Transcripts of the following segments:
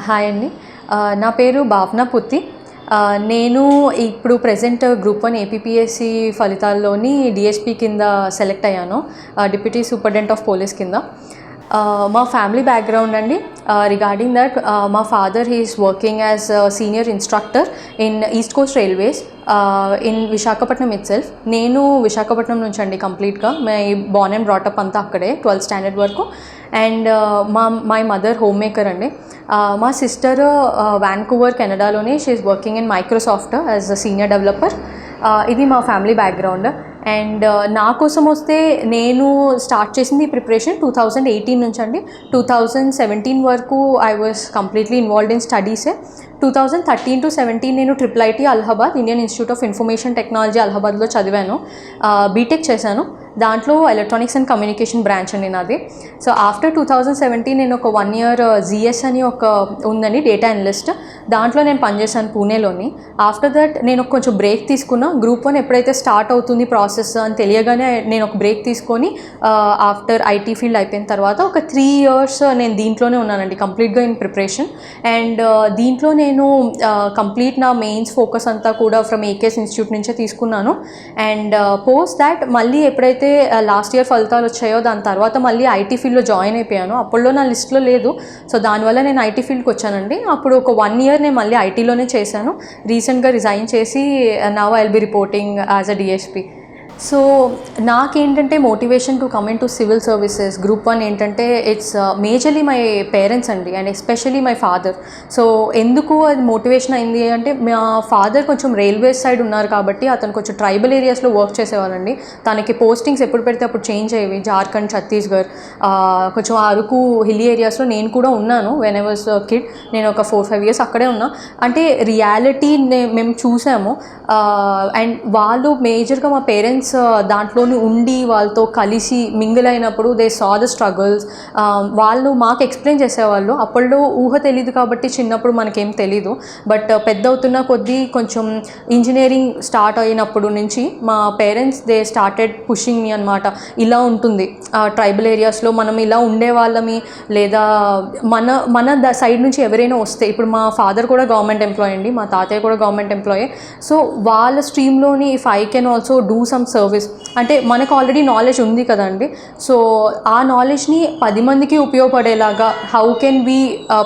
Hi అండి. నా పేరు భావన పుత్తి. నేను ఇప్పుడు ప్రెజెంట్ గ్రూప్ 1 ఏపీపీఎస్సీ ఫలితాల్లోని డీఎస్పీ కింద సెలెక్ట్ అయ్యాను, డిప్యూటీ సూపరింటెండెంట్ ఆఫ్ పోలీస్ కింద. మా ఫ్యామిలీ బ్యాక్గ్రౌండ్ అండి, రిగార్డింగ్ దట్ మా father he is working as senior instructor in east Coast railways in Visakhapatnam it self. నేను విశాఖపట్నం నుంచి అండి కంప్లీట్గా. మై బోర్న్ అండ్ బ్రాటప్ అంతా అక్కడే 12th స్టాండర్డ్ వరకు. And my mother home maker అండి. మా సిస్టర్ వాన్కూవర్ కెనడాలోనే she is working in Microsoft as a senior developer. ఇది మా ఫ్యామిలీ బ్యాక్గ్రౌండ్. అండ్ నా కోసం వస్తే నేను స్టార్ట్ చేసింది ప్రిపరేషన్ 2018 నుంచి అండి. 2017 వరకు I was completely involved in స్టడీసే. 2013 to 17 నేను IIIT Allahabad Indian Institute of Information Technology అలహాబాద్లో చదివాను. బీటెక్ చేశాను. దాంట్లో ఎలక్ట్రానిక్స్ అండ్ కమ్యూనికేషన్ బ్రాంచ్ అండి నాది. సో ఆఫ్టర్ 2017 నేను ఒక 1 year జిఎస్ అని ఒక ఉందండి, డేటా అనలిస్ట్. దాంట్లో నేను పనిచేశాను పూణేలోని. ఆఫ్టర్ దట్ నేను కొంచెం బ్రేక్ తీసుకున్నా. గ్రూప్ 1 ఎప్పుడైతే స్టార్ట్ అవుతుంది ప్రాసెస్ అని తెలియగానే నేను ఒక బ్రేక్ తీసుకొని ఆఫ్టర్ ఐటీ ఫీల్డ్ అయిపోయిన తర్వాత ఒక 3 years నేను దీంట్లోనే ఉన్నానండి కంప్లీట్గా ఇన్ ప్రిపరేషన్. అండ్ దీంట్లో నేను కంప్లీట్ నా మెయిన్స్ ఫోకస్ అంతా కూడా ఫ్రమ్ ఏకేఎస్ ఇన్స్టిట్యూట్ నుంచే తీసుకున్నాను. అండ్ పోస్ట్ దాట్ మళ్ళీ ఎప్పుడైతే లాస్ట్ ఇయర్ ఫలితాలు వచ్చాయో దాని తర్వాత మళ్ళీ ఐటీ ఫీల్డ్లో జాయిన్ అయిపోయాను. అప్పుడులో నా లిస్ట్లో లేదు, సో దానివల్ల నేను ఐటీ ఫీల్డ్కి వచ్చానండి. అప్పుడు ఒక 1 year నేను మళ్ళీ ఐటీలోనే చేశాను. రీసెంట్గా రిజైన్ చేసి now I will be reporting as a DSP. So నాకేంటంటే motivation to come in to civil services group 1 ఏంటంటే ఇట్స్ మేజర్లీ మై పేరెంట్స్ అండి, and especially my father. So ఎందుకు అది మోటివేషన్ అయింది అంటే మా ఫాదర్ కొంచెం రైల్వేస్ సైడ్ ఉన్నారు కాబట్టి అతను కొంచెం ట్రైబల్ ఏరియాస్లో వర్క్ చేసేవాళ్ళండి. తనకి పోస్టింగ్స్ ఎప్పుడు పెడితే అప్పుడు చేంజ్ అయ్యేవి. జార్ఖండ్, ఛత్తీస్గఢ్, కొంచెం అరకు హిల్లీ ఏరియాస్లో నేను కూడా ఉన్నాను. వెన్ ఐ వాజ్ కిడ్ నేను ఒక 4-5 years అక్కడే ఉన్నా. అంటే రియాలిటీ మేము చూసాము. అండ్ వాళ్ళు మేజర్గా మా పేరెంట్స్ దాంట్లోని ఉండి వాళ్ళతో కలిసి మింగిల్ అయినప్పుడు దే సా ద స్ట్రగుల్స్. వాళ్ళు మాకు ఎక్స్ప్లెయిన్ చేసేవాళ్ళు. అప్పట్లో ఊహ తెలీదు కాబట్టి చిన్నప్పుడు మనకేం తెలీదు. బట్ పెద్ద అవుతున్న కొద్దీ కొంచెం ఇంజనీరింగ్ స్టార్ట్ అయినప్పుడు నుంచి మా parents they started pushing me అనమాట. ఇలా ఉంటుంది ట్రైబల్ ఏరియాస్లో, మనం ఇలా ఉండేవాళ్ళమి, లేదా మన సైడ్ నుంచి ఎవరైనా వస్తే, ఇప్పుడు మా ఫాదర్ కూడా గవర్నమెంట్ ఎంప్లాయీ అండి, మా తాతయ్య కూడా గవర్నమెంట్ ఎంప్లాయీ. సో వాళ్ళ స్ట్రీమ్లోని if I can also do some service, అంటే మనకు ఆల్రెడీ నాలెడ్జ్ ఉంది కదండి. సో ఆ నాలెడ్జ్ని 10 మందికి ఉపయోగపడేలాగా how can be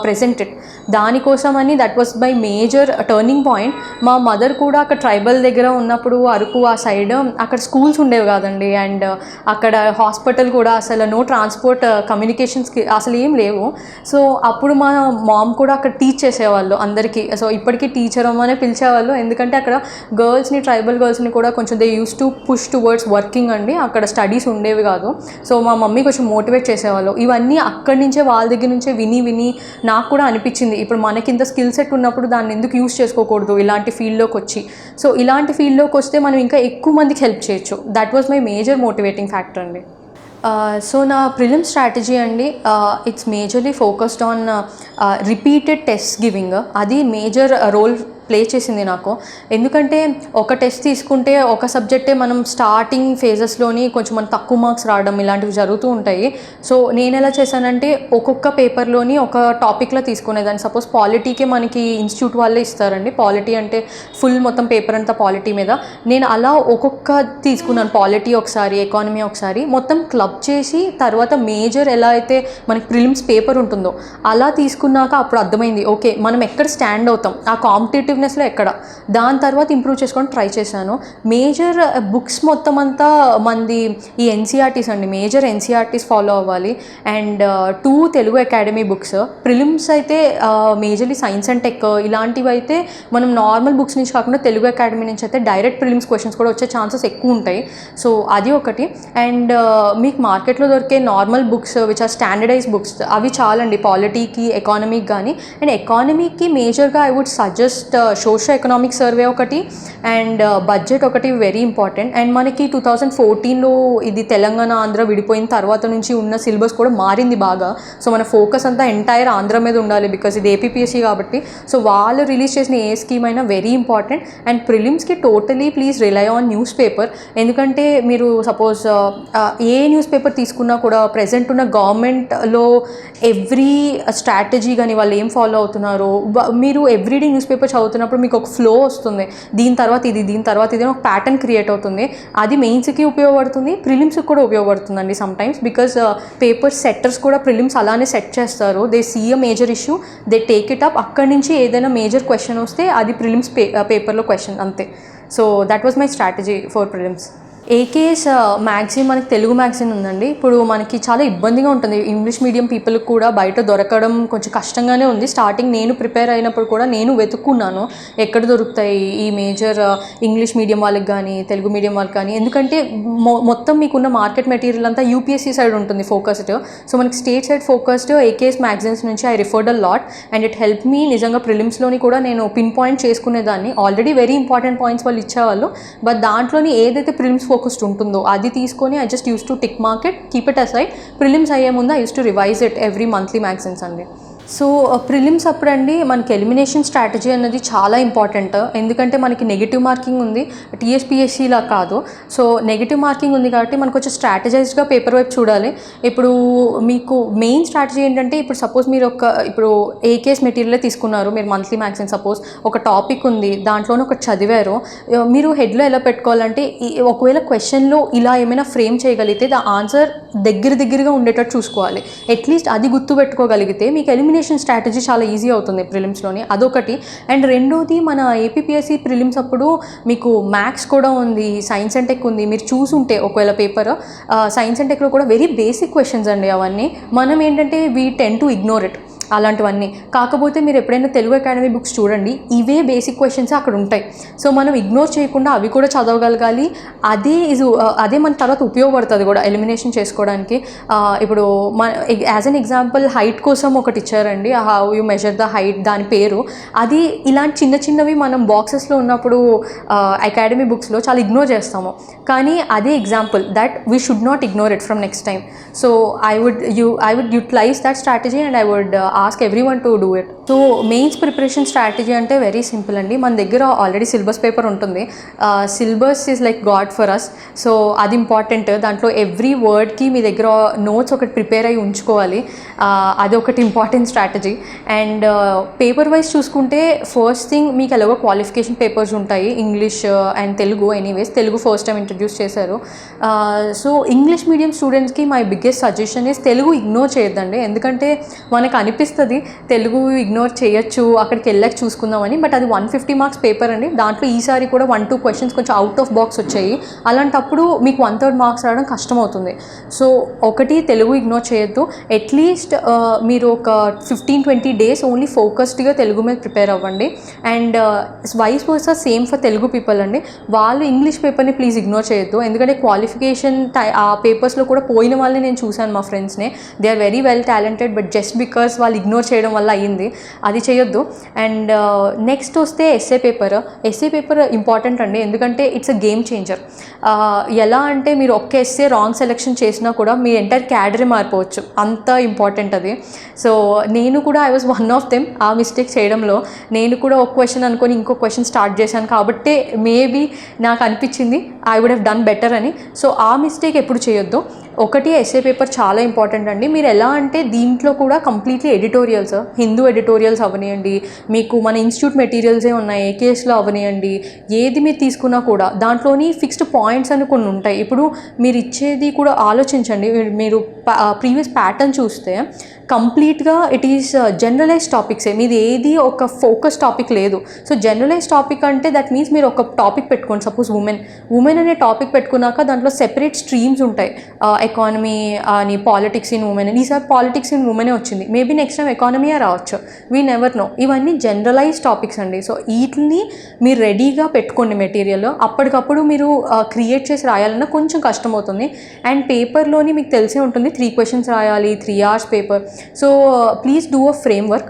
present it, దానికోసమని that was my major turning point. మా మదర్ కూడా అక్కడ ట్రైబల్ దగ్గర ఉన్నప్పుడు అరకు ఆ సైడ్ అక్కడ స్కూల్స్ ఉండేవి కాదండి. అండ్ అక్కడ హాస్పిటల్ కూడా అసలు నో ట్రాన్స్పోర్ట్ కమ్యూనికేషన్స్కి అసలు ఏం లేవు. సో అప్పుడు మా మామ్ కూడా అక్కడ టీచ్ చేసేవాళ్ళు అందరికీ. సో ఇప్పటికీ టీచర్ అమ్మనే పిలిచేవాళ్ళు, ఎందుకంటే అక్కడ గర్ల్స్ని, ట్రైబల్ గర్ల్స్ని కూడా కొంచెం they use to push towards working అండి. అక్కడ స్టడీస్ ఉండేవి కాదు. సో మా మమ్మీ కొంచెం మోటివేట్ చేసేవాళ్ళు. ఇవన్నీ అక్కడి నుంచే, వాళ్ళ దగ్గర నుంచే విని నాకు కూడా అనిపించింది, ఇప్పుడు మనకి ఇంత స్కిల్ సెట్ ఉన్నప్పుడు దాన్ని ఎందుకు యూస్ చేసుకోకూడదు ఇలాంటి ఫీల్డ్లోకి వచ్చి. సో ఇలాంటి ఫీల్డ్లోకి వస్తే మనం ఇంకా ఎక్కువ మందికి హెల్ప్ చేయొచ్చు. That was my major motivating factor అండి. సో నా ప్రిలిమ్ స్ట్రాటజీ అండి, it's majorly focused on repeated test giving. అది మేజర్ రోల్ ప్లే చేసింది నాకు. ఎందుకంటే ఒక టెస్ట్ తీసుకుంటే ఒక సబ్జెక్టే మనం స్టార్టింగ్ ఫేజెస్లోని కొంచెం మన తక్కువ మార్క్స్ రావడం ఇలాంటివి జరుగుతూ ఉంటాయి. సో నేను ఎలా చేశానంటే ఒక్కొక్క పేపర్లోని ఒక టాపిక్లో తీసుకునేదాన్ని. సపోజ్ పాలిటీకే మనకి ఇన్స్టిట్యూట్ వాళ్ళే ఇస్తారండి, పాలిటీ అంటే ఫుల్ మొత్తం పేపర్ అంతా పాలిటీ మీద. నేను అలా ఒక్కొక్క తీసుకున్నాను. పాలిటీ ఒకసారి, ఎకానమీ ఒకసారి, మొత్తం క్లబ్ చేసి తర్వాత మేజర్ ఎలా అయితే మనకి ప్రిలిమ్స్ పేపర్ ఉంటుందో అలా తీసుకున్నాక అప్పుడు అర్థమైంది, ఓకే మనం ఎక్కడ స్టాండ్ అవుతాం ఆ కాంపిటేటివ్ లో ఎక్కడ, దాని తర్వాత ఇంప్రూవ్ చేసుకొని ట్రై చేశాను. మేజర్ బుక్స్ మొత్తం అంతా మంది ఈ ఎన్సీఆర్టీస్ అండి, మేజర్ ఎన్సీఆర్టీస్ ఫాలో అవ్వాలి. And 2 Telugu academy books. Prelims అయితే మేజర్లీ సైన్స్ అండ్ టెక్ ఇలాంటివి అయితే మనం నార్మల్ బుక్స్ నుంచి కాకుండా తెలుగు అకాడమీ నుంచి అయితే డైరెక్ట్ ప్రిలిమ్స్ క్వశ్చన్స్ కూడా వచ్చే ఛాన్సెస్ ఎక్కువ ఉంటాయి. సో అది ఒకటి. అండ్ మీకు మార్కెట్లో దొరికే normal books which are standardize books అవి చాలండి పాలిటీకి, ఎకానమీకి కానీ. అండ్ ఎకానమీకి మేజర్గా I would suggest socio economic survey ఒకటి అండ్ బడ్జెట్ ఒకటి వెరీ ఇంపార్టెంట్. అండ్ మనకి 2014లో ఇది తెలంగాణ ఆంధ్ర విడిపోయిన తర్వాత నుంచి ఉన్న సిలబస్ కూడా మారింది బాగా. సో మన ఫోకస్ అంతా ఎంటైర్ ఆంధ్ర మీద ఉండాలి బికాజ్ ఇది ఏపీపీఎస్సీ కాబట్టి. సో వాళ్ళు రిలీజ్ చేసిన ఏ స్కీమ్ అయినా వెరీ ఇంపార్టెంట్. అండ్ ప్రిలిమ్స్కి totally please rely on newspaper. ఎందుకంటే మీరు సపోజ్ ఏ న్యూస్ పేపర్ తీసుకున్నా కూడా ప్రజెంట్ ఉన్న గవర్నమెంట్లో ఎవ్రీ స్ట్రాటజీ కానీ వాళ్ళు ఏం ఫాలో అవుతున్నారో మీరు ఎవ్రీడే న్యూస్ పేపర్ చదువుతున్నప్పుడు మీకు ఒక ఫ్లో వస్తుంది. దీని తర్వాత ఇది ఒక ప్యాటర్న్ క్రియేట్ అవుతుంది. అది మెయిన్స్కి ఉపయోగపడుతుంది, ప్రిలిమ్స్కి కూడా ఉపయోగపడుతుందండి సమ్టైమ్స్. బికాజ్ పేపర్ సెట్టర్స్ కూడా ప్రిలిమ్స్ అలానే సెట్ చేస్తారు. They see a major issue, they take it up. అక్కడి నుంచి ఏదైనా మేజర్ క్వశ్చన్ వస్తే అది ప్రిలిమ్స్ పేపర్లో క్వశ్చన్ అంతే. So that was my strategy for prelims. AKS magazine మనకి తెలుగు మ్యాగజైన్ ఉందండి. ఇప్పుడు మనకి చాలా ఇబ్బందిగా ఉంటుంది, ఇంగ్లీష్ మీడియం పీపుల్కి కూడా బయట దొరకడం కొంచెం కష్టంగానే ఉంది. స్టార్టింగ్ నేను ప్రిపేర్ అయినప్పుడు కూడా నేను వెతుక్కున్నాను ఎక్కడ దొరుకుతాయి ఈ మేజర్ ఇంగ్లీష్ మీడియం వాళ్ళకి కానీ తెలుగు మీడియం వాళ్ళకి కానీ. ఎందుకంటే మొత్తం మీకున్న మార్కెట్ మెటీరియల్ అంతా యూపీఎస్సీ సైడ్ ఉంటుంది ఫోకస్డ్. సో మనకి state side focused AKS magazines నుంచి I referred a lot and it help me. నిజంగా ప్రిలిమ్స్లోని కూడా నేను పిన్ పాయింట్ చేసుకునేదాన్ని. ఆల్రెడీ వెరీ ఇంపార్టెంట్ పాయింట్స్ వాళ్ళు ఇచ్చేవాళ్ళు, బట్ దాంట్లోని ఏదైతే ప్రిలిమ్స్ ఫోకస్డ్ ఉంటుందో అది తీసుకొని I just use to tick market, keep it aside. Prelims అయ్యే ముందు I use to revise it every monthly magazines అండి. సో ప్రిలిమ్స్ అప్పుడండి మనకి ఎలిమినేషన్ స్ట్రాటజీ అనేది చాలా ఇంపార్టెంట్. ఎందుకంటే మనకి నెగిటివ్ మార్కింగ్ ఉంది, టీఎస్పీఎస్సీలా కాదు. సో నెగిటివ్ మార్కింగ్ ఉంది కాబట్టి మనకు కొంచెం స్ట్రాటజైజ్డ్గా పేపర్ వైపు చూడాలి. ఇప్పుడు మీకు మెయిన్ స్ట్రాటజీ ఏంటంటే, ఇప్పుడు సపోజ్ మీరు ఇప్పుడు ఏకేఎస్ మెటీరియల్ తీసుకున్నారు, మీరు మంత్లీ మ్యాగజైన్ సపోజ్ ఒక టాపిక్ ఉంది, దాంట్లోనే ఒక చదివారు. మీరు హెడ్లో ఎలా పెట్టుకోవాలంటే ఒకవేళ క్వశ్చన్లో ఇలా ఏమైనా ఫ్రేమ్ చేయగలిగితే ద ఆన్సర్ దగ్గరగా ఉండేటట్టు చూసుకోవాలి. అట్లీస్ట్ అది గుర్తుపెట్టుకోగలిగితే మీకు ఎలిమినేషన్ స్ట్రాటజీ చాలా ఈజీ అవుతుంది ప్రిలిమ్స్లోని. అదొకటి. అండ్ రెండోది మన ఏపీపీఎస్సీ ప్రిలిమ్స్ అప్పుడు మీకు మ్యాథ్స్ కూడా ఉంది, సైన్స్ అండ్ టెక్ ఉంది. మీరు చూసుంటే ఒకవేళ పేపర్ సైన్స్ అండ్ టెక్లో కూడా వెరీ బేసిక్ క్వశ్చన్స్ అండి అవన్నీ. మనం ఏంటంటే we tend to ignore it అలాంటివన్నీ. కాకపోతే మీరు ఎప్పుడైనా తెలుగు అకాడమీ బుక్స్ చూడండి, ఇవే బేసిక్ క్వశ్చన్స్ అక్కడ ఉంటాయి. సో మనం ఇగ్నోర్ చేయకుండా అవి కూడా చదవగలగాలి. అదే మన తర్వాత ఉపయోగపడుతుంది కూడా ఎలిమినేషన్ చేసుకోవడానికి. ఇప్పుడు యాజ్ అన్ ఎగ్జాంపుల్ హైట్ కోసం ఒకటి ఇచ్చారండి, how you measure the height, దాని పేరు. అది ఇలాంటి చిన్నవి మనం బాక్సెస్లో ఉన్నప్పుడు అకాడమీ బుక్స్లో చాలా ఇగ్నోర్ చేస్తాము. కానీ అదే example that we should not ignore it from next time. So I would utilize that strategy and I would ask everyone to do it. So mains preparation strategy అంటే వెరీ సింపుల్ అండి. మన దగ్గర already syllabus paper ఉంటుంది. Syllabus is like god for us. So అది important. దాంట్లో every వర్డ్కి మీ దగ్గర నోట్స్ ఒకటి ప్రిపేర్ అయ్యి ఉంచుకోవాలి. అది ఒకటి important strategy. And paper wise చూసుకుంటే ఫస్ట్ థింగ్ మీకు ఎలాగో క్వాలిఫికేషన్ పేపర్స్ ఉంటాయి, English and Telugu. Anyways Telugu first time introduce చేశారు. సో ఇంగ్లీష్ మీడియం స్టూడెంట్స్కి my biggest suggestion is Telugu ignore చేయొద్దండి. ఎందుకంటే మనకు అనిపిస్తుంది తెలుగు ఇగ్నోర్ చేయొచ్చు, అక్కడికి వెళ్ళాక చూసుకుందామని. బట్ అది 150 మార్క్స్ పేపర్ అండి. దాంట్లో ఈసారి కూడా 1-2 క్వశ్చన్స్ కొంచెం అవుట్ ఆఫ్ బాక్స్ వచ్చాయి. అలాంటప్పుడు మీకు 1/3 మార్క్స్ రావడం కష్టం అవుతుంది. సో ఒకటి తెలుగు ఇగ్నోర్ చేయొద్దు. అట్లీస్ట్ మీరు ఒక 15-20 డేస్ ఓన్లీ ఫోకస్డ్గా తెలుగు మీద ప్రిపేర్ అవ్వండి. And vice versa same for Telugu people అండి. వాళ్ళు ఇంగ్లీష్ పేపర్ని ప్లీజ్ ఇగ్నోర్ చేయొద్దు. ఎందుకంటే క్వాలిఫికేషన్ ఆ పేపర్స్లో కూడా పోయిన వాళ్ళని నేను చూశాను, మా ఫ్రెండ్స్ని. They are very well talented, but just because వాళ్ళు ఇగ్నోర్ చేయడం వల్ల అయ్యింది. అది చేయొద్దు. అండ్ నెక్స్ట్ వస్తే ఎస్ఏ పేపర్ ఇంపార్టెంట్ అండి. ఎందుకంటే ఇట్స్ అ గేమ్ చేంజర్. ఎలా అంటే మీరు ఒక్క ఎస్ఏ రాంగ్ సెలెక్షన్ చేసినా కూడా మీ ఎంటైర్ క్యాడరే మారిపోవచ్చు, అంత ఇంపార్టెంట్ అది. సో నేను కూడా I was one of them. ఆ మిస్టేక్ చేయడంలో నేను కూడా ఒక క్వశ్చన్ అనుకొని ఇంకో క్వశ్చన్ స్టార్ట్ చేశాను కాబట్టి మేబీ నాకు అనిపించింది I would have done better అని. సో ఆ మిస్టేక్ ఎప్పుడు చేయొద్దు. ఒకటి ఎస్ఏ పేపర్ చాలా ఇంపార్టెంట్ అండి. మీరు ఎలా అంటే దీంట్లో కూడా కంప్లీట్లీ ఎడిటోరియల్స్, హిందూ ఎడిటోరియల్స్ అవనియండి, మీకు మన ఇన్స్టిట్యూట్ మెటీరియల్సే ఉన్నాయి, ఏకేఎస్లో అవనియండి, ఏది మీరు తీసుకున్నా కూడా దాంట్లోని ఫిక్స్డ్ పాయింట్స్ అని కొన్ని ఉంటాయి. ఇప్పుడు మీరు ఇచ్చేది కూడా ఆలోచించండి. మీరు ప్రీవియస్ ప్యాటర్న్ చూస్తే కంప్లీట్గా ఇట్ ఈస్ జనరలైజ్ టాపిక్సే, మీది ఏది ఒక ఫోకస్ టాపిక్ లేదు. సో జనరలైజ్ టాపిక్ అంటే దట్ మీన్స్ మీరు ఒక టాపిక్ పెట్టుకోండి. సపోజ్ ఉమెన్ అనే టాపిక్ పెట్టుకున్నాక దాంట్లో సెపరేట్ స్ట్రీమ్స్ ఉంటాయి, ఎకానమీ అని, పాలిటిక్స్ ఇన్ ఉమెన్ అని. ఈసారి పాలిటిక్స్ ఇన్ ఉమెనే వచ్చింది, మేబీ నెక్స్ట్ టైం ఎకానమీయే రావచ్చు, వీ నెవర్ నో. ఇవన్నీ జనరలైజ్ టాపిక్స్ అండి. సో వీటిని మీరు రెడీగా పెట్టుకోండి మెటీరియల్. అప్పటికప్పుడు మీరు క్రియేట్ చేసి రాయాలన్నా కొంచెం కష్టమవుతుంది. అండ్ పేపర్లోని మీకు తెలిసే ఉంటుంది 3 క్వశ్చన్స్ రాయాలి, 3 hours paper. So please do a framework.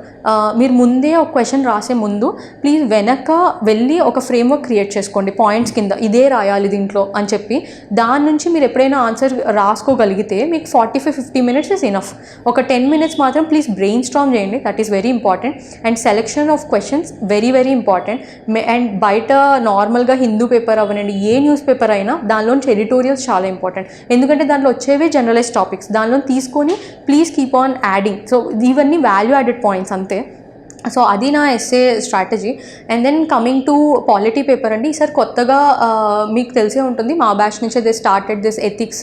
మీరు ముందే ఒక క్వశ్చన్ రాసే ముందు ప్లీజ్ వెనక వెళ్ళి ఒక ఫ్రేమ్వర్క్ క్రియేట్ చేసుకోండి పాయింట్స్ కింద ఇదే రాయాలి దీంట్లో అని చెప్పి దాని నుంచి మీరు ఎప్పుడైనా ఆన్సర్ రాసుకోగలిగితే మీకు 45-50 minutes ఇస్ ఇనఫ్. ఒక 10 minutes మాత్రం ప్లీజ్ బ్రెయిన్ స్టార్మ్ చేయండి, that is very important. And selection of questions very very important. And బయట నార్మల్గా హిందూ పేపర్ అవనండి ఏ న్యూస్ పేపర్ అయినా దానిలోంచి ఎడిటోరియల్స్ చాలా ఇంపార్టెంట్, ఎందుకంటే దాంట్లో వచ్చేవి జనరలైజ్ టాపిక్స్, దానిలో తీసుకొని please keep on adding. So ఇవన్నీ వాల్యూ యాడెడ్ పాయింట్స్ అంతే. సో అది నా essay strategy. And then coming to polity paper అండి, ఈసారి కొత్తగా మీకు తెలిసే ఉంటుంది మా బ్యాచ్ నుంచి దే స్టార్టెడ్ దిస్ ఎథిక్స్,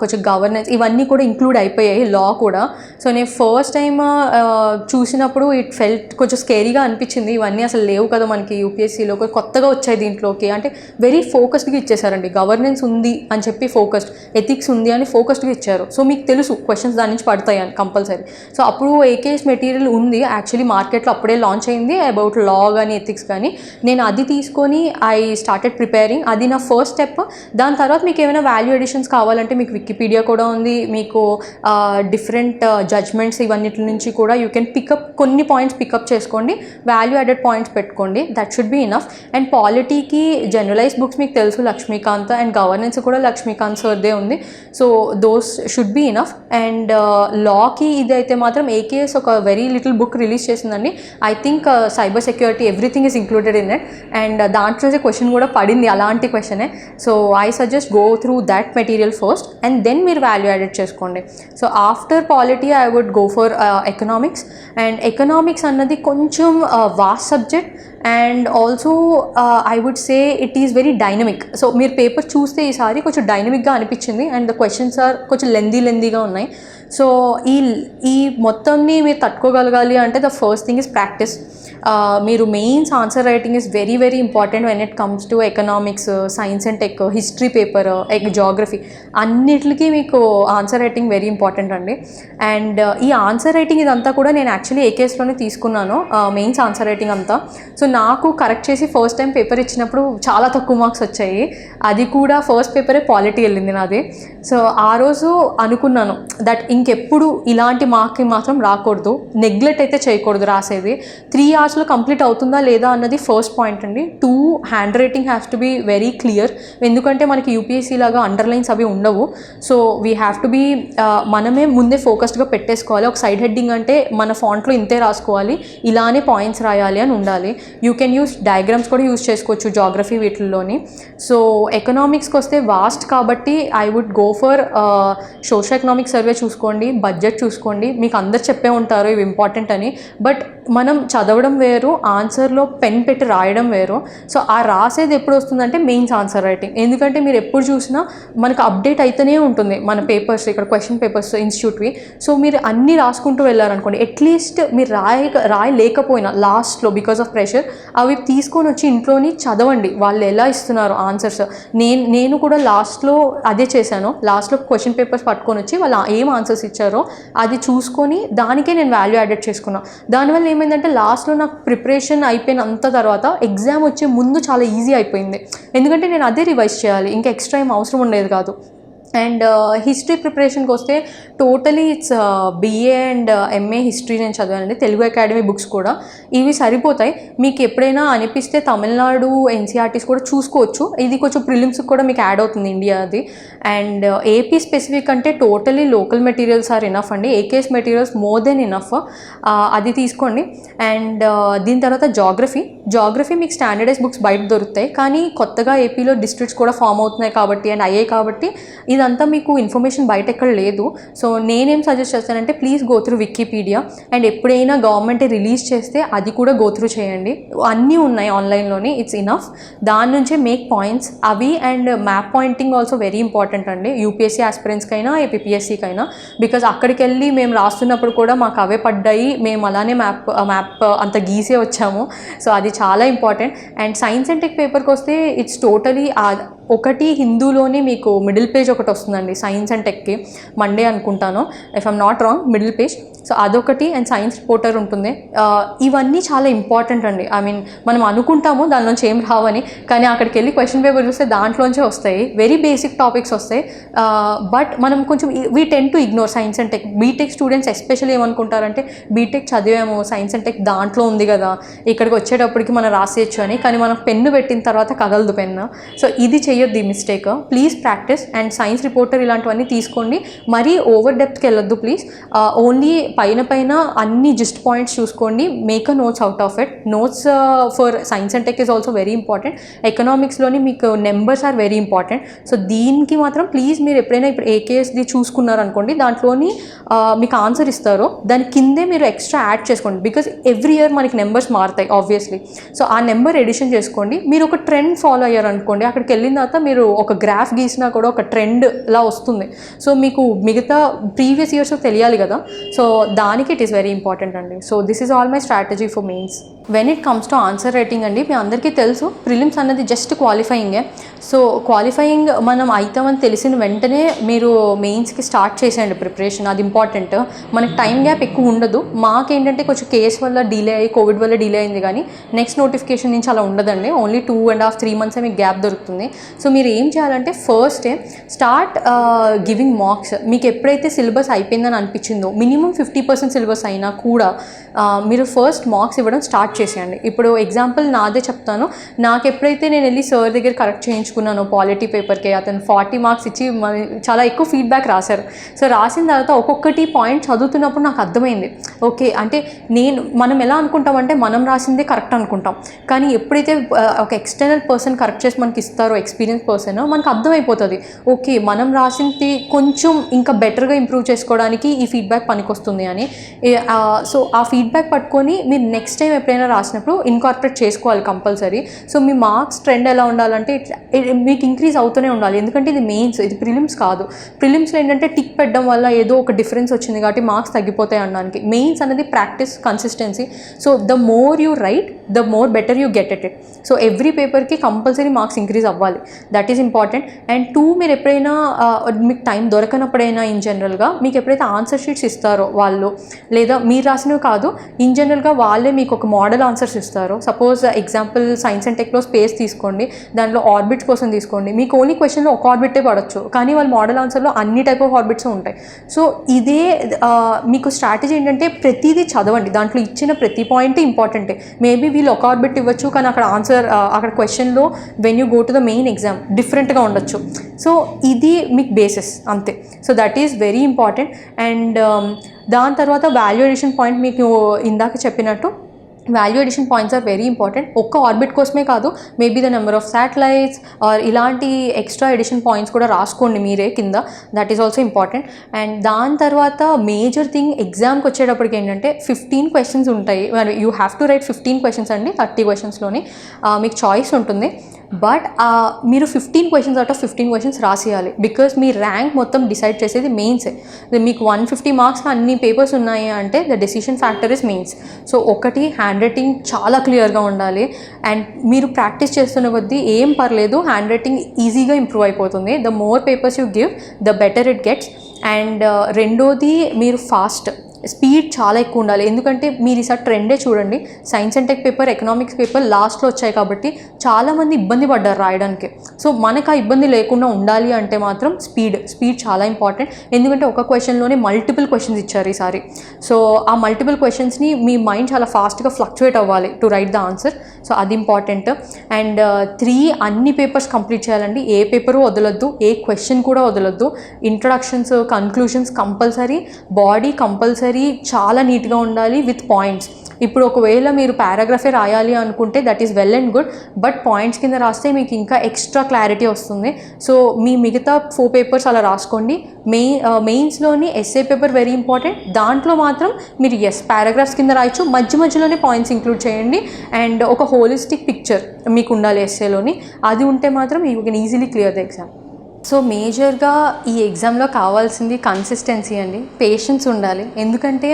కొంచెం గవర్నెన్స్ ఇవన్నీ కూడా ఇంక్లూడ్ అయిపోయాయి, లా కూడా. సో నేను ఫస్ట్ టైం చూసినప్పుడు ఇట్ ఫెల్ట్ కొంచెం స్కేరీగా అనిపించింది, ఇవన్నీ అసలు లేవు కదా మనకి యూపీఎస్సీలో, కొత్తగా వచ్చాయి దీంట్లోకి అంటే వెరీ ఫోకస్డ్గా ఇచ్చేసారండి. గవర్నెన్స్ ఉంది అని చెప్పి ఫోకస్డ్, ఎథిక్స్ ఉంది అని ఫోకస్డ్గా ఇచ్చారు. సో మీకు తెలుసు క్వశ్చన్స్ దాని నుంచి పడతాయి అని కంపల్సరీ. సో అప్పుడు ఏకేఎస్ మెటీరియల్ ఉంది యాక్చువల్లీ మార్కెట్లో అప్పుడే లాంచ్ అయింది అబౌట్ లా కానీ ఎథిక్స్ కానీ. నేను అది తీసుకొని ఐ స్టార్టెడ్ ప్రిపేరింగ్, అది నా ఫస్ట్ స్టెప్. దాని తర్వాత మీకు ఏమైనా వాల్యూ ఎడిషన్స్ కావాలంటే మీకు వికీపీడియా కూడా ఉంది, మీకు డిఫరెంట్ జడ్జ్మెంట్స్ ఇవన్నిటి నుంచి కూడా యూ కెన్ పికప్ కొన్ని పాయింట్స్ పికప్ చేసుకోండి, వాల్యూ యాడెడ్ పాయింట్స్ పెట్టుకోండి, that should be enough. And పాలిటీకి జనరలైజ్ బుక్స్ మీకు తెలుసు లక్ష్మీకాంత్, అండ్ గవర్నెన్స్ కూడా లక్ష్మీకాంత్ సార్దే ఉంది. So those should be enough. And లాకి ఇదైతే మాత్రం ఏకేఎస్ ఒక వెరీ లిటిల్ బుక్ రిలీజ్ చేసిందండి. I think cyber security everything is included in it. And దాంట్లోనే క్వశ్చన్ కూడా పడింది అలాంటి క్వశ్చనే. So I suggest go through that material first and then మీరు వాల్యూ యాడెడ్ చేసుకోండి. So after polity I would go for economics. And economics అన్నది కొంచెం vast subject and also I would say it is very dynamic. So మీరు paper చూస్తే ఈసారి కొంచెం డైనమిక్గా అనిపించింది అండ్ ద క్వశ్చన్స్ ఆర్ కొంచెం లెందీగా ఉన్నాయి. సో ఈ మొత్తంని మీరు తట్టుకోగలగాలి అంటే the first thing is practice. మీరు mains answer writing is very very important when it comes to economics, science and tech, history paper, geography అన్నిటికీ మీకు ఆన్సర్ రైటింగ్ వెరీ ఇంపార్టెంట్ అండి. అండ్ ఈ ఆన్సర్ రైటింగ్ ఇదంతా కూడా నేను యాక్చువల్లీ ఏకేఎస్లోనే తీసుకున్నాను మెయిన్స్ ఆన్సర్ రైటింగ్ అంతా. సో నాకు కరెక్ట్ చేసి ఫస్ట్ టైం పేపర్ ఇచ్చినప్పుడు చాలా తక్కువ మార్క్స్ వచ్చాయి, అది కూడా ఫస్ట్ పేపరే పాలిటీ వెళ్ళింది నాది. సో ఆ రోజు అనుకున్నాను దట్ ఇంకెప్పుడు ఇలాంటి మార్క్కి మాత్రం రాకూడదు, నెగ్లెక్ట్ అయితే చేయకూడదు రాసేది. 3 hours కంప్లీట్ అవుతుందా లేదా అన్నది ఫస్ట్ పాయింట్ అండి. 2 handwriting has to be very clear, ఎందుకంటే మనకి యూపీఎస్సీ లాగా అండర్లైన్స్ అవి ఉండవు. So we have to be మనమే ముందే ఫోకస్డ్గా పెట్టేసుకోవాలి. ఒక సైడ్ హెడ్డింగ్ అంటే మన ఫాంట్లో ఇంతే రాసుకోవాలి, ఇలానే పాయింట్స్ రాయాలి అని ఉండాలి. యూ కెన్ యూస్ డయాగ్రామ్స్ కూడా యూస్ చేసుకోవచ్చు జాగ్రఫీ వీటిల్లోని. సో ఎకనామిక్స్కి వస్తే వాస్ట్ కాబట్టి I would go for social economic survey చూసుకోండి, బడ్జెట్ చూసుకోండి. మీకు అందరు చెప్పే ఉంటారు ఇవి ఇంపార్టెంట్ అని, బట్ మనం చదవడం వేరు, ఆన్సర్లో పెన్ పెట్టి రాయడం వేరు. సో ఆ రాసేది ఎప్పుడు వస్తుందంటే మెయిన్స్ ఆన్సర్ రైటింగ్, ఎందుకంటే మీరు ఎప్పుడు చూసినా మనకు అప్డేట్ అయితేనే ఉంటుంది మన పేపర్స్, ఇక్కడ క్వశ్చన్ పేపర్స్ ఇన్స్టిట్యూట్వి. సో మీరు అన్నీ రాసుకుంటూ వెళ్ళారనుకోండి, అట్లీస్ట్ మీరు రాయలేకపోయినా లాస్ట్లో బికాస్ ఆఫ్ ప్రెషర్ అవి తీసుకొని వచ్చి ఇంట్లోని చదవండి, వాళ్ళు ఎలా ఇస్తున్నారు ఆన్సర్స్. నేను కూడా లాస్ట్లో అదే చేశాను, లాస్ట్లో క్వశ్చన్ పేపర్స్ పట్టుకొని వచ్చి వాళ్ళు ఏం ఆన్సర్స్ ఇచ్చారో అది చూసుకొని దానికే నేను వాల్యూ యాడెడ్ చేసుకున్నాను. దానివల్ల ఏమైందంటే లాస్ట్లో నాకు ప్రిపరేషన్ అయిపోయినంత తర్వాత ఎగ్జామ్ వచ్చే ముందు చాలా ఈజీ అయిపోయింది, ఎందుకంటే నేను అదే రివైజ్ చేయాలి, ఇంకా ఎక్స్ట్రా ఏం అవసరం ఉండేది కాదు. అండ్ హిస్టరీ ప్రిపరేషన్కి వస్తే totally it's BA and MA history నేను చదివానండి, తెలుగు అకాడమీ బుక్స్ కూడా ఇవి సరిపోతాయి. మీకు ఎప్పుడైనా అనిపిస్తే తమిళనాడు ఎన్సీఆర్టీస్ కూడా చూసుకోవచ్చు, ఇది కొంచెం ప్రిలిమ్స్కి కూడా మీకు యాడ్ అవుతుంది ఇండియాది. అండ్ ఏపీ స్పెసిఫిక్ అంటే totally local materials are enough అండి, AKS materials more than enough, అది తీసుకోండి. అండ్ దీని తర్వాత జాగ్రఫీ మీకు స్టాండర్డైజ్ బుక్స్ బయట దొరుకుతాయి, కానీ కొత్తగా ఏపీలో డిస్ట్రిక్ట్స్ కూడా ఫామ్ అవుతున్నాయి కాబట్టి అండ్ అయ్యాయి కాబట్టి ఇదంతా మీకు ఇన్ఫర్మేషన్ బయట ఎక్కడ లేదు. సో నేనేం సజెస్ట్ చేస్తానంటే please go through Wikipedia, and ఎప్పుడైనా గవర్నమెంట్ రిలీజ్ చేస్తే అది కూడా గో త్రూ చేయండి, అన్నీ ఉన్నాయి ఆన్లైన్లోని, ఇట్స్ ఇనఫ్. దాని నుంచే మేక్ పాయింట్స్ అవి. And map pointing also very important అండి, యూపీఎస్సీ ఆస్పిరెంట్స్కైనా ఏపీఎస్సీకైనా, బికాజ్ అక్కడికి వెళ్ళి మేము రాస్తున్నప్పుడు కూడా మాకు అవే పడ్డాయి, మేము అలానే మ్యాప్ అంత గీసే వచ్చాము. సో అది చాలా important. And science and tech పేపర్కి వస్తే ఇట్స్ టోటలీ ఒకటి హిందూలోనే మీకు మిడిల్ పేజ్ ఒకటి వస్తుందండి సైన్స్ అండ్ టెక్కి, మండే అనుకుంటాను if I'm not wrong, middle page. So అదొకటి, అండ్ సైన్స్ రిపోర్టర్ ఉంటుంది. ఇవన్నీ చాలా ఇంపార్టెంట్ అండి. ఐ మీన్ మనం అనుకుంటాము దానిలోంచి ఏం రావని, కానీ అక్కడికి వెళ్ళి క్వశ్చన్ పేపర్ చూస్తే దాంట్లోంచే వస్తాయి, వెరీ బేసిక్ టాపిక్స్ వస్తాయి. బట్ మనం కొంచెం we tend to ignore science and tech. BTech students especially ఏమనుకుంటారంటే బీటెక్ చదివాము, సైన్స్ అండ్ టెక్ దాంట్లో ఉంది కదా, ఇక్కడికి వచ్చేటప్పటికి మనం రాసేయచ్చు అని. కానీ మనం పెన్ను పెట్టిన తర్వాత కదలదు పెన్ను. సో ఇది చేయొద్దు ఈ mistake. Please practice. And science reporter ఇలాంటివన్నీ తీసుకోండి, మరీ ఓవర్ డెప్త్కి వెళ్ళొద్దు ప్లీజ్. ఓన్లీ పైన అన్ని జిస్ట్ పాయింట్స్ చూసుకోండి. Make a notes out of it. Notes for science and tech is also very important. ఎకనామిక్స్లోని మీకు numbers are very important. So దీనికి మాత్రం ప్లీజ్ మీరు ఎప్పుడైనా ఇప్పుడు ఏకేఎస్ది చూసుకున్నారనుకోండి, దాంట్లోని మీకు ఆన్సర్ ఇస్తారో దాని కిందే మీరు ఎక్స్ట్రా యాడ్ చేసుకోండి. బికాజ్ ఎవ్రీ ఇయర్ మనకి నెంబర్స్ మారుతాయి ఆబ్వియస్లీ. సో ఆ నెంబర్ ఎడిషన్ చేసుకోండి. మీరు ఒక ట్రెండ్ ఫాలో అయ్యారనుకోండి, అక్కడికి వెళ్ళిన తర్వాత మీరు ఒక గ్రాఫ్ గీసినా కూడా ఒక ట్రెండ్ లా వస్తుంది. సో మీకు మిగతా ప్రీవియస్ ఇయర్స్ తెలియాలి కదా, సో దానికి ఇట్ ఈస్ వెరీ ఇంపార్టెంట్ అండి. So this is all my strategy for mains. When it comes to answer writing అండి, మీ అందరికీ తెలుసు ప్రిలిమ్స్ అన్నది జస్ట్ క్వాలిఫైయింగే. సో క్వాలిఫైయింగ్ మనం అవుతామని తెలిసిన వెంటనే మీరు మెయిన్స్కి స్టార్ట్ చేసేయండి ప్రిపరేషన్, అది ఇంపార్టెంట్. మనకి టైం గ్యాప్ ఎక్కువ ఉండదు. మాకేంటంటే కొంచెం కేసు వల్ల డిలే అయ్యి, కోవిడ్ వల్ల డిలే అయింది, కానీ నెక్స్ట్ నోటిఫికేషన్ నుంచి అలా ఉండదండి. ఓన్లీ 2.5-3 months మీకు గ్యాప్ దొరుకుతుంది. సో మీరు ఏం చేయాలంటే ఫస్ట్ స్టార్ట్ గివింగ్ మార్క్స్. మీకు ఎప్పుడైతే సిలబస్ అయిపోయిందని అనిపించిందో, మినిమం 50% సిలబస్ అయినా కూడా మీరు ఫస్ట్ మార్క్స్ ఇవ్వడం స్టార్ట్ చేసేయండి. ఇప్పుడు ఎగ్జాంపుల్ నాదే చెప్తాను. నాకు ఎప్పుడైతే నేను వెళ్ళి సార్ దగ్గర కరెక్ట్ చేయించుకున్నాను పాలిటీ పేపర్కి, అతను 40 marks ఇచ్చి చాలా ఎక్కువ ఫీడ్బ్యాక్ రాశారు. సో రాసిన తర్వాత ఒక్కొక్కటి పాయింట్ చదువుతున్నప్పుడు నాకు అర్థమైంది, ఓకే అంటే మనం ఎలా అనుకుంటామంటే మనం రాసిందే కరెక్ట్ అనుకుంటాం, కానీ ఎప్పుడైతే ఒక ఎక్స్టర్నల్ పర్సన్ కరెక్ట్ చేసి మనకి ఇస్తారో, ఎక్స్పీరియన్స్ పర్సన్, మనకు అర్థమైపోతుంది ఓకే మనం రాసింది కొంచెం ఇంకా బెటర్గా ఇంప్రూవ్ చేసుకోవడానికి ఈ ఫీడ్బ్యాక్ పనికొస్తుంది అని. సో ఆ ఫీడ్బ్యాక్ పట్టుకొని మీరు నెక్స్ట్ టైం ఎప్పుడైనా రాసినప్పుడు ఇన్కార్పొరేట్ చేసుకోవాలి కంపల్సరీ. సో మీ మార్క్స్ ట్రెండ్ ఎలా ఉండాలంటే మీకు ఇంక్రీజ్ అవుతూనే ఉండాలి. ఎందుకంటే ఇది మెయిన్స్, ఇది ప్రిలిమ్స్ కాదు. ప్రిలిమ్స్లో ఏంటంటే టిక్ పెట్టడం వల్ల ఏదో ఒక డిఫరెన్స్ వచ్చింది కాబట్టి మార్క్స్ తగ్గిపోతాయి అనడానికి. మెయిన్స్ అనేది practice, consistency. So the more you right, the more better you get at it. So every పేపర్కి కంపల్సరీ మార్క్స్ ఇంక్రీజ్ అవ్వాలి, దట్ ఈస్ ఇంపార్టెంట్. అండ్ 2, మీరు ఎప్పుడైనా మీకు టైం దొరకనప్పుడైనా ఇన్ జనరల్గా మీకు ఎప్పుడైతే ఆన్సర్ షీట్స్ ఇస్తారో వాళ్ళు, లేదా మీరు రాసినవి కాదు, ఇన్ జనరల్గా వాళ్ళే మీకు ఒక మోడల్ ఆన్సర్స్ ఇస్తారు. సపోజ్ ఎగ్జాంపుల్ సైన్స్ అండ్ టెక్లో స్పేస్ తీసుకోండి, దాంట్లో ఆర్బిట్స్ కోసం తీసుకోండి. మీకు ఓన్లీ క్వశ్చన్లో ఒక ఆర్బిటే పడవచ్చు, కానీ వాళ్ళ మోడల్ ఆన్సర్లో అన్ని టైప్ ఆఫ్ ఆర్బిట్స్ ఉంటాయి. సో ఇదే మీకు స్ట్రాటజీ ఏంటంటే ప్రతిదీ చదవండి, దాంట్లో ఇచ్చిన ప్రతి పాయింట్ ఇంపార్టెంటే. మేబీ వీళ్ళు ఒక ఆర్బిట్ ఇవ్వచ్చు, కానీ అక్కడ ఆన్సర్ అక్కడ క్వశ్చన్లో when you go to the main exam డిఫరెంట్గా ఉండొచ్చు. సో ఇది మీకు బేసిస్ అంతే. So that is very important. And దాని తర్వాత వాల్యూ ఎడిషన్ పాయింట్, మీకు ఇందాక చెప్పినట్టు value addition points are very important. ఒక్క ఆర్బిట్ కోసమే కాదు, maybe the number of satellites or ఇలాంటి ఎక్స్ట్రా ఎడిషన్ పాయింట్స్ కూడా రాసుకోండి మీరే కింద, that is also important. And దాని తర్వాత మేజర్ థింగ్, ఎగ్జామ్కి వచ్చేటప్పటికి ఏంటంటే 15 questions ఉంటాయి. మరి you have to right 15 questions అండి. 30 questionsలోని మీకు చాయిస్ ఉంటుంది. బట్ మీరు 15 questions out of 15 questions రాసేయాలి. బికాజ్ మీ ర్యాంక్ మొత్తం డిసైడ్ చేసేది మెయిన్సే. మీకు 150 marksలో అన్ని పేపర్స్ ఉన్నాయి అంటే the decision factor is mains. So ఒకటి, హ్యాండ్ రైటింగ్ చాలా క్లియర్గా ఉండాలి. అండ్ మీరు ప్రాక్టీస్ చేస్తున్న కొద్దీ ఏం పర్లేదు, హ్యాండ్ రైటింగ్ ఈజీగా ఇంప్రూవ్ అయిపోతుంది. The more papers you give, the better it gets. And రెండోది, మీరు ఫాస్ట్, స్పీడ్ చాలా ఎక్కువ ఉండాలి. ఎందుకంటే మీరు ఈసారి ట్రెండే చూడండి, science and tech paper, economics paper లాస్ట్లో వచ్చాయి కాబట్టి చాలామంది ఇబ్బంది పడ్డారు రాయడానికి. సో మనకు ఆ ఇబ్బంది లేకుండా ఉండాలి అంటే మాత్రం స్పీడ్ చాలా ఇంపార్టెంట్. ఎందుకంటే ఒక క్వశ్చన్లోనే మల్టిపుల్ క్వశ్చన్స్ ఇచ్చారు ఈసారి. సో ఆ మల్టిపుల్ క్వశ్చన్స్ని మీ మైండ్ చాలా ఫాస్ట్గా ఫ్లక్చువేట్ అవ్వాలి to right the answer. So అది ఇంపార్టెంట్. అండ్ 3, అన్ని పేపర్స్ కంప్లీట్ చేయాలండి. ఏ పేపరు వదలొద్దు, ఏ క్వశ్చన్ కూడా వదలొద్దు. Introductions, conclusions compulsory, body compulsory చాలా నీట్గా ఉండాలి విత్ పాయింట్స్. ఇప్పుడు ఒకవేళ మీరు పారాగ్రాఫే రాయాలి అనుకుంటే that is well and good, but points కింద రాస్తే మీకు ఇంకా ఎక్స్ట్రా క్లారిటీ వస్తుంది. సో మీ మిగతా 4 పేపర్స్ అలా రాసుకోండి. మెయిన్స్లోని ఎస్ఏ పేపర్ వెరీ ఇంపార్టెంట్. దాంట్లో మాత్రం మీరు పారాగ్రాఫ్స్ కింద రాయొచ్చు, మధ్యలోనే పాయింట్స్ ఇంక్లూడ్ చేయండి. అండ్ ఒక హోలిస్టిక్ పిక్చర్ మీకు ఉండాలి ఎస్ఏలోని. అది ఉంటే మాత్రం you can easily clear the exam. So మేజర్గా ఈ ఎగ్జామ్లో కావాల్సింది కన్సిస్టెన్సీ అండి, పేషెన్స్ ఉండాలి. ఎందుకంటే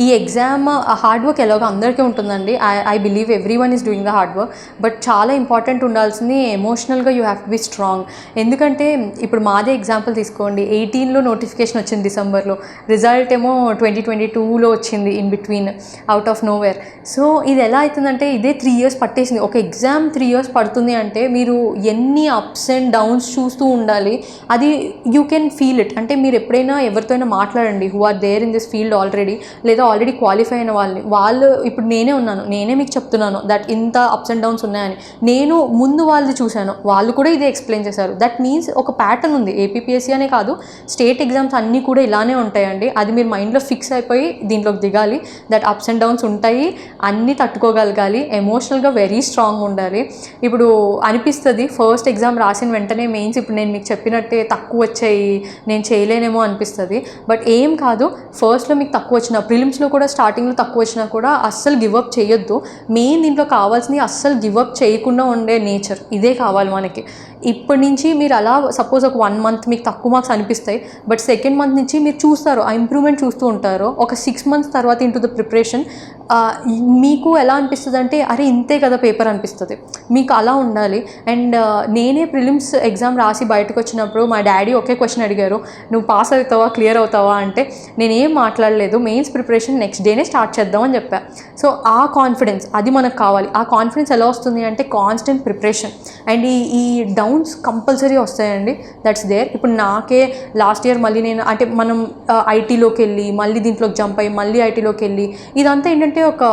ఈ ఎగ్జామ్ హార్డ్ వర్క్ ఎలాగో అందరికీ ఉంటుందండి. I believe every one is doing the hard work. But చాలా ఇంపార్టెంట్ ఉండాల్సింది ఎమోషనల్గా you have to be strong. ఎందుకంటే ఇప్పుడు మాదే ఎగ్జాంపుల్ తీసుకోండి, 18లో నోటిఫికేషన్ వచ్చింది డిసెంబర్లో, రిజల్ట్ ఏమో 2022లో వచ్చింది in between, out of nowhere. So ఇది ఎలా అవుతుందంటే ఇదే 3 years పట్టేసింది. ఒక ఎగ్జామ్ 3 years పడుతుంది అంటే మీరు ఎన్ని అప్స్ అండ్ డౌన్స్ చూస్తూ ఉండాలి. అది యూ కెన్ ఫీల్ ఇట్. అంటే మీరు ఎప్పుడైనా ఎవరితో అయినా మాట్లాడండి who are there in this field already, లేదా ఆల్రెడీ క్వాలిఫై అయిన వాళ్ళు ఇప్పుడు నేనే ఉన్నాను, నేనే మీకు చెప్తున్నాను దట్ ఇంత అప్స్ అండ్ డౌన్స్ ఉన్నాయని. నేను ముందు వాళ్ళు చూశాను, వాళ్ళు కూడా ఇదే ఎక్స్ప్లెయిన్ చేశారు. దట్ మీన్స్ ఒక ప్యాటర్న్ ఉంది. ఏపీపీఎస్సీ అనే కాదు, స్టేట్ ఎగ్జామ్స్ అన్నీ కూడా ఇలానే ఉంటాయండి. అది మీరు మైండ్లో ఫిక్స్ అయిపోయి దీంట్లోకి దిగాలి. దట్ అప్స్ అండ్ డౌన్స్ ఉంటాయి, అన్నీ తట్టుకోగలగాలి, ఎమోషనల్గా వెరీ స్ట్రాంగ్ ఉండాలి. ఇప్పుడు అనిపిస్తుంది ఫస్ట్ ఎగ్జామ్ రాసిన వెంటనే మెయిన్స్ ఇప్పుడు నేను మీకు చెప్పినట్టే తక్కువ వచ్చాయి, నేను చేయలేనేమో అనిపిస్తుంది. బట్ ఏం కాదు, ఫస్ట్లో మీకు తక్కువ వచ్చిన, ప్రిలిమ్స్లో కూడా స్టార్టింగ్లో తక్కువ వచ్చినా కూడా అస్సలు గివప్ చేయొద్దు. మెయిన్ దీంట్లో కావాల్సింది అస్సలు గివప్ చేయకుండా ఉండే నేచర్, ఇదే కావాలి మనకి. ఇప్పటి నుంచి మీరు అలా సపోజ్ ఒక 1 month మీకు తక్కువ మార్క్స్ అనిపిస్తాయి, బట్ సెకండ్ మంత్ నుంచి మీరు చూస్తారు, ఆ ఇంప్రూవ్మెంట్ చూస్తూ ఉంటారు. ఒక 6 months తర్వాత ఇంటూ ద ప్రిపరేషన్ మీకు ఎలా అనిపిస్తుంది అంటే అరే ఇంతే కదా పేపర్ అనిపిస్తుంది. మీకు అలా ఉండాలి. అండ్ నేనే ప్రిలిమ్స్ ఎగ్జామ్ రాసి బయటకు వచ్చినప్పుడు మా డాడీ ఒకే క్వశ్చన్ అడిగారు, నువ్వు పాస్ అవుతావా, క్లియర్ అవుతావా అంటే నేనేం మాట్లాడలేదు, మెయిన్స్ ప్రిపరేషన్ నెక్స్ట్ డేనే స్టార్ట్ చేద్దామని చెప్పా. సో ఆ కాన్ఫిడెన్స్ అది మనకు కావాలి. ఆ కాన్ఫిడెన్స్ ఎలా వస్తుంది అంటే కాన్స్టెంట్ ప్రిపరేషన్. అండ్ ఈ డౌన్స్ కంపల్సరీ వస్తాయండి, దట్స్ దేర్. ఇప్పుడు నాకే లాస్ట్ ఇయర్ మళ్ళీ నేను అంటే మనం ఐటీలోకి వెళ్ళి మళ్ళీ దీంట్లోకి జంప్ అయ్యి మళ్ళీ ఐటీలోకి వెళ్ళి ఇదంతా ఏంటంటే ఒక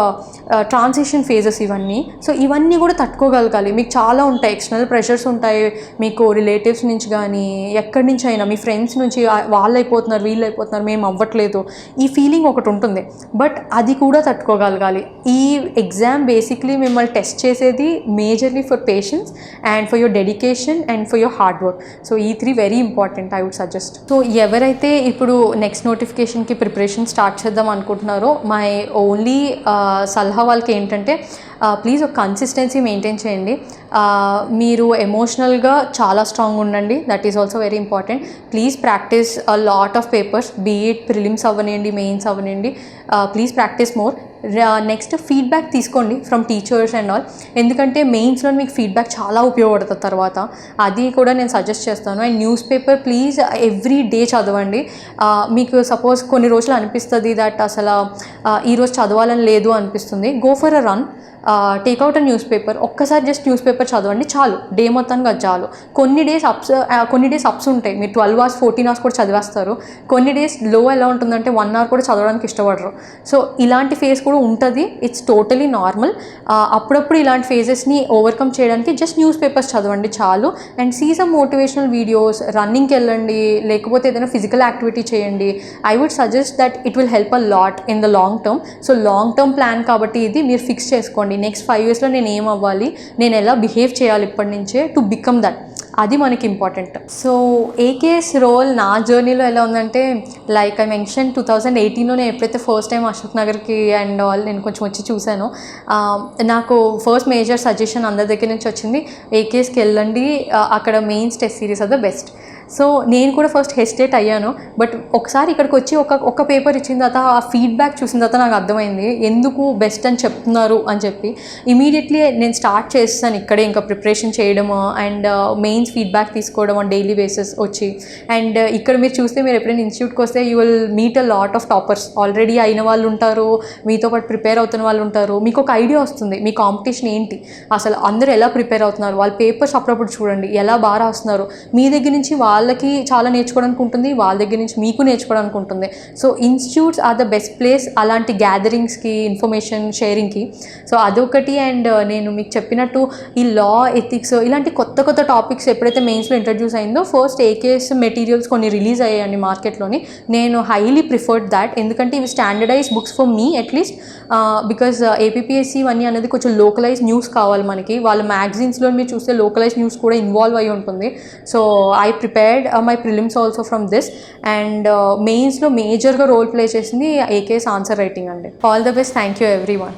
ట్రాన్సిషన్ ఫేజెస్ ఇవన్నీ. సో ఇవన్నీ కూడా తట్టుకోగలగాలి. మీకు చాలా ఉంటాయి, ఎక్స్టర్నల్ ప్రెషర్స్ ఉంటాయి, మీకు రిలేటివ్స్ నుంచి కానీ ఎక్కడి నుంచి అయినా, మీ ఫ్రెండ్స్ నుంచి వాళ్ళు అయిపోతున్నారు వీళ్ళు అయిపోతున్నారు మేము అవ్వట్లేదు, ఈ ఫీలింగ్ ఒకటి ఉంటుంది. బట్ అది కూడా తట్టుకోగలగాలి. ఈ ఎగ్జామ్ బేసిక్లీ మిమ్మల్ని టెస్ట్ చేసేది majorly for patience and for your dedication and for your hard work. So ఈ 3 very important I would suggest. So ఎవరైతే ఇప్పుడు నెక్స్ట్ నోటిఫికేషన్కి ప్రిపరేషన్ స్టార్ట్ చేద్దాం అనుకుంటున్నారో మై ఓన్లీ సలహా వాళ్ళకి ఏంటంటే ప్లీజ్ ఒక కన్సిస్టెన్సీ మెయింటైన్ చేయండి. మీరు ఎమోషనల్గా చాలా స్ట్రాంగ్ ఉండండి, that is also very important. Please practice a lot of papers, be it prelims అవ్వనండి మెయిన్స్ అవ్వనండి, please practice more. Next feedback తీసుకోండి ఫ్రమ్ టీచర్స్ అండ్ ఆల్, ఎందుకంటే మెయిన్స్లో మీకు ఫీడ్బ్యాక్ చాలా ఉపయోగపడుతుంది తర్వాత, అది కూడా నేను సజెస్ట్ చేస్తాను. And news paper please every day చదవండి. మీకు సపోజ్ కొన్ని రోజులు అనిపిస్తుంది దట్ అసలు ఈరోజు చదవాలని లేదు అనిపిస్తుంది, go for a run, take out a newspaper, ఒక్కసారి జస్ట్ న్యూస్ పేపర్ చదవండి చాలు, డే మొత్తానికి అది చాలు. కొన్ని డేస్ అప్స్ ఉంటాయి, మీరు 12 hours 14 hours కూడా చదివేస్తారు. కొన్ని డేస్ లో ఎలా ఉంటుందంటే 1 hour కూడా చదవడానికి ఇష్టపడరు. సో ఇలాంటి ఫేజ్ కూడా ఉంటుంది, ఇట్స్ టోటలీ నార్మల్. అప్పుడప్పుడు ఇలాంటి ఫేజెస్ని ఓవర్కమ్ చేయడానికి జస్ట్ న్యూస్ పేపర్స్ చదవండి చాలు. And see some motivational videos, రన్నింగ్కి వెళ్ళండి, లేకపోతే ఏదైనా ఫిజికల్ యాక్టివిటీ చేయండి. I would suggest that it will help a lot in the long term. So long term plan కాబట్టి ఇది మీరు ఫిక్స్ చేసుకోండి. నెక్స్ట్ 5 yearsలో నేను ఏం అవ్వాలి, నేను ఎలా బిహేవ్ చేయాలి ఇప్పటి నుంచే టు బికమ్ దట్, అది మనకి ఇంపార్టెంట్. సో ఏకేఎస్ రోల్ నా జర్నీలో ఎలా ఉందంటే, లైక్ ఐ మెన్షన్ 2018లో నేను ఎప్పుడైతే ఫస్ట్ టైం అశోక్ నగర్కి అండ్ ఆల్ నేను కొంచెం వచ్చి చూశాను, నాకు ఫస్ట్ మేజర్ సజెషన్ అందరి దగ్గర నుంచి వచ్చింది, ఏకేఎస్కి వెళ్ళండి, అక్కడ mains test series are the best. So నేను కూడా ఫస్ట్ హెసిటేట్ అయ్యాను, బట్ ఒకసారి ఇక్కడికి వచ్చి ఒక పేపర్ ఇచ్చిన తర్వాత ఆ ఫీడ్బ్యాక్ చూసిన తర్వాత నాకు అర్థమైంది ఎందుకు బెస్ట్ అని చెప్తున్నారు అని చెప్పి. ఇమీడియట్లీ నేను స్టార్ట్ చేస్తాను ఇక్కడే ఇంకా ప్రిపరేషన్ చేయడము అండ్ మెయిన్స్ ఫీడ్బ్యాక్ తీసుకోవడం ఆన్ డైలీ బేసిస్ వచ్చి. అండ్ ఇక్కడ మీరు చూస్తే మీరు ఎప్పుడైనా ఇన్స్టిట్యూట్కి వస్తే you will meet a lot of toppers, already అయిన వాళ్ళు ఉంటారు, మీతో పాటు ప్రిపేర్ అవుతున్న వాళ్ళు ఉంటారు. మీకు ఒక ఐడియా వస్తుంది మీ కాంపిటీషన్ ఏంటి, అసలు అందరూ ఎలా ప్రిపేర్ అవుతున్నారు, వాళ్ళ పేపర్స్ అప్పుడప్పుడు చూడండి ఎలా బాగా రాస్తున్నారు. మీ దగ్గర నుంచి వాళ్ళకి చాలా నేర్చుకోవడానికి ఉంటుంది, వాళ్ళ దగ్గర నుంచి మీకు నేర్చుకోవడానికి ఉంటుంది. So institutes are the best place అలాంటి గ్యాదరింగ్స్కి, ఇన్ఫర్మేషన్ షేరింగ్కి. సో అదొకటి. అండ్ నేను మీకు చెప్పినట్టు ఈ లా, ఎథిక్స్ ఇలాంటి కొత్త కొత్త టాపిక్స్ ఎప్పుడైతే మెయిన్స్లో ఇంట్రడ్యూస్ అయిందో, ఫస్ట్ ఏకేఎస్ మెటీరియల్స్ కొన్ని రిలీజ్ అయ్యాయండి మార్కెట్లోని. నేను హైలీ ప్రిఫర్డ్ దాట్, ఎందుకంటే ఇవి standardize books for me at least, because APPSC ఇవన్నీ అనేది కొంచెం లోకలైజ్ న్యూస్ కావాలి మనకి. వాళ్ళ మ్యాగజైన్స్లో మీరు చూస్తే లోకలైజ్ న్యూస్ కూడా ఇన్వాల్వ్ అయ్యి ఉంటుంది. So I prepared my prelims also from this. And మెయిన్స్లో మేజర్గా రోల్ ప్లే చేసింది ఏకేఎస్ ఆన్సర్ రైటింగ్ అండి. All the best, thank you every one.